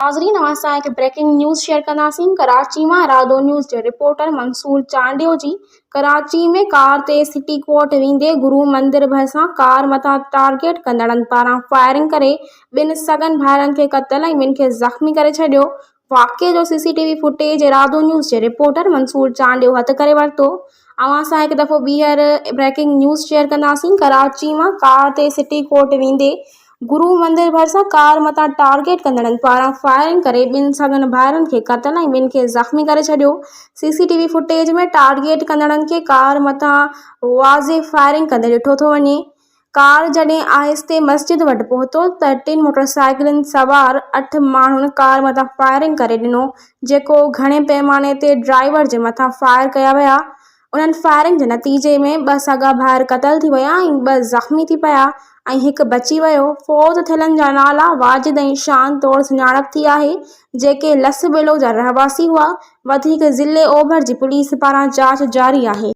नाज़रीन, असां हिकु ब्रेकिंग न्यूज़ शेयर कंदासीं। कराची मां रादो न्यूज़ जे रिपोर्टर मंसूर चांडियो जी कराची में कार ते सिटी कोर्ट वेंदे गुरु मंदिर भरिसां कार मथां टारगेट कंदड़नि पारां फायरिंग करे ॿिनि सगन भाइरनि खे क़तल ऐं ॿिनि खे ज़ख़्मी करे छॾियो। वाक़िए जो सीसीटीवी फुटेज रादो न्यूज़ जे रिपोर्टर मंसूर चांडियो हथु करे वरितो। असां हिकु दफ़ो ॿीहर ब्रेकिंग न्यूज़ शेयर कंदासीं। कराची मां कार ते सिटी कोर्ट वेंदे गुरु मंदिर भरिसां कार मथां टारगेट कंदड़नि पारां फायरिंग करे ॿिनि सगन भाइरनि खे क़तल ऐं ॿिनि खे ज़ख़्मी करे छॾियो। सीसीटीवी फुटेज में टारगेट कंदड़नि खे कार मथां वाज़े फायरिंग कंदे ॾिठो थो वञे। कार जॾहिं आहिस्ते मस्जिद वटि पहुतो त टिनि मोटरसाइकिलुनि सवार 8 माण्हुनि कार मथां फायरिंग करे ॾिनो, जेको घणे पैमाने ते ड्राइवर जे मथां फायर कया विया। उन्हनि फायरिंग जे नतीजे में 2 सगा भाइर क़तल थी विया ऐं 2 ज़ख़्मी थी पिया ऐं हिकु बची वियो। फौत थियलनि जा नाला वाजिद ऐं शान तौरु सुञाणप थी आहे, जेके लसबेलो जा रहवासी हुआ। वधीक ज़िले ओभर जी पुलिस पारां जांच जारी आहे।